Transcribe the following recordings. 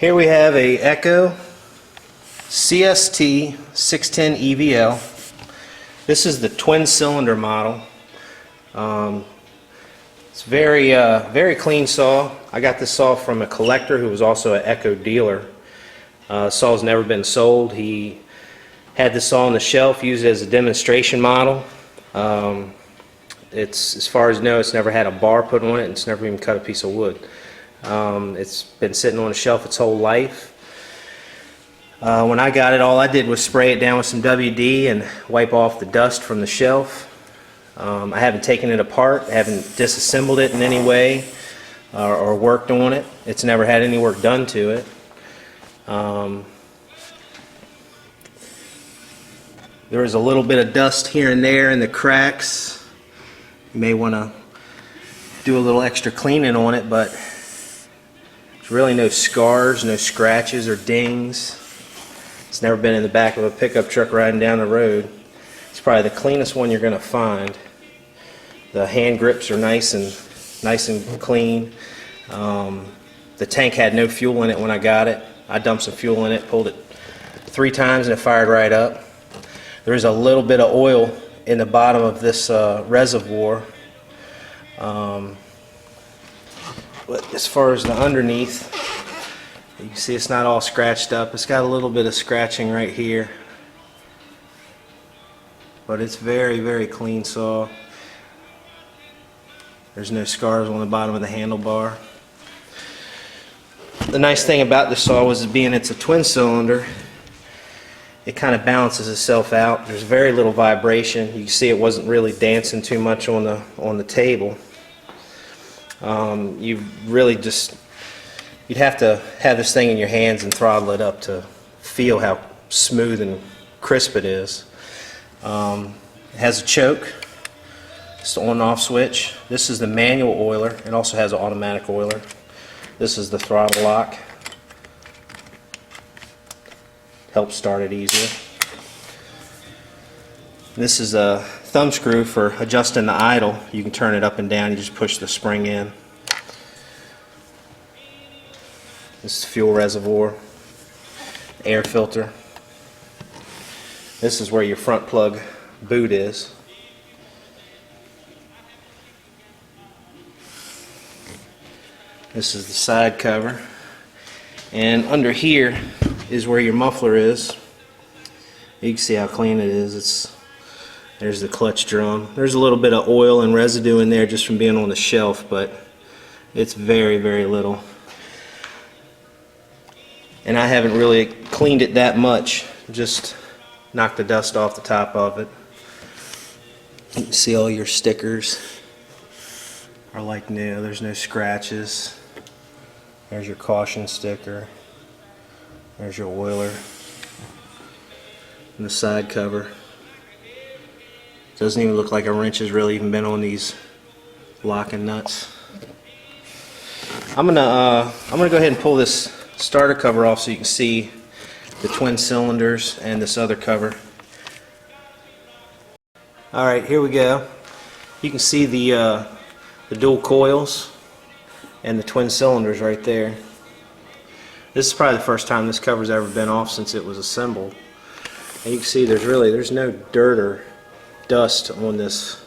Here we have a Echo cst610evl. This is the twin cylinder model. It's very clean saw. I got this saw from a collector who was also an Echo dealer. Saw's never been sold. He had this saw on the shelf, used it as a demonstration model. It's, as far as I know, it's never had a bar put on it, and it's never even cut a piece of wood. It's been sitting on the shelf its whole life. When I got it, all I did was spray it down with some WD and wipe off the dust from the shelf. I haven't taken it apart, I haven't disassembled it in any way or worked on it. It's never had any work done to it. There is a little bit of dust here and there in the cracks. You may want to do a little extra cleaning on it, but there's really no scars, no scratches or dings. It's never been in the back of a pickup truck riding down the road. It's probably the cleanest one you're going to find. The hand grips are nice and clean. The tank had no fuel in it when I got it. I dumped some fuel in it, pulled it 3 times, and it fired right up. There is a little bit of oil in the bottom of this reservoir. But as far as the underneath, you can see it's not all scratched up. It's got a little bit of scratching right here, but it's very clean saw. There's no scars on the bottom of the handlebar. The nice thing about this saw was being it's a twin cylinder, it kind of balances itself out. There's very little vibration. You can see it wasn't really dancing too much on the table. You'd have to have this thing in your hands and throttle it up to feel how smooth and crisp it is. It has a choke. It's the on and off switch. This is the manual oiler. It also has an automatic oiler. This is the throttle lock. Helps start it easier. This is a thumb screw for adjusting the idle. You can turn it up and down. You just push the spring in. This is the fuel reservoir, air filter. This is where your front plug boot is. This is the side cover. And under here is where your muffler is. You can see how clean it is. There's the clutch drum. There's a little bit of oil and residue in there just from being on the shelf, but it's very little. And I haven't really cleaned it that much, just knocked the dust off the top of it. You can see all your stickers are like new. There's no scratches. There's your caution sticker. There's your oiler. And the side cover. Doesn't even look like a wrench has really even been on these locking nuts. I'm gonna go ahead and pull this starter cover off so you can see the twin cylinders and this other cover. Alright, here we go. You can see the dual coils and the twin cylinders right there. This is probably the first time this cover's ever been off since it was assembled. And you can see there's no dirt or dust on these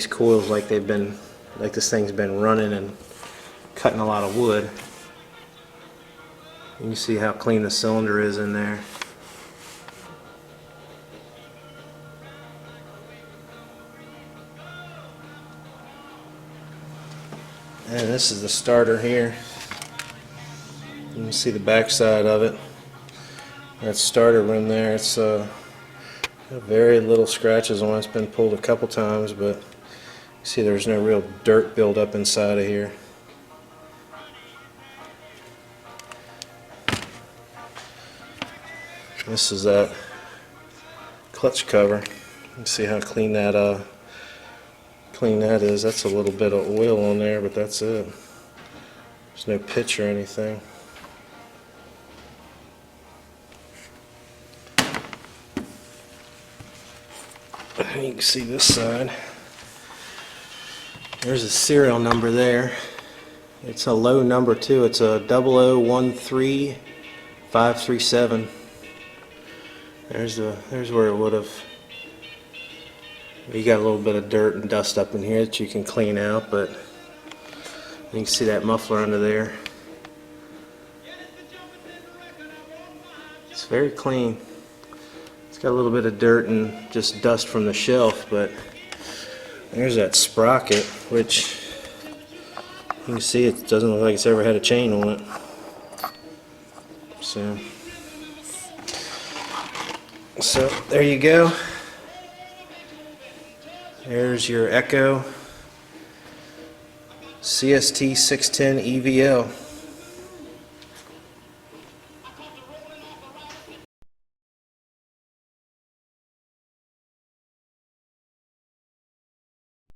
coils like this thing's been running and cutting a lot of wood. You can see how clean the cylinder is in there. And this is the starter here. You can see the back side of it. That starter room there, it's very little scratches on it. It's been pulled a couple times, but you see there's no real dirt buildup inside of here. This is that clutch cover. You can see how clean that is. That's a little bit of oil on there, but that's it. There's no pitch or anything. You can see this side. There's a serial number there. It's a low number too. It's a 0013537. There's where it would have. You got a little bit of dirt and dust up in here that you can clean out, but you can see that muffler under there. It's very clean. It's got a little bit of dirt and just dust from the shelf, but there's that sprocket, which you can see it doesn't look like it's ever had a chain on it. So there you go. There's your Echo cst610evl.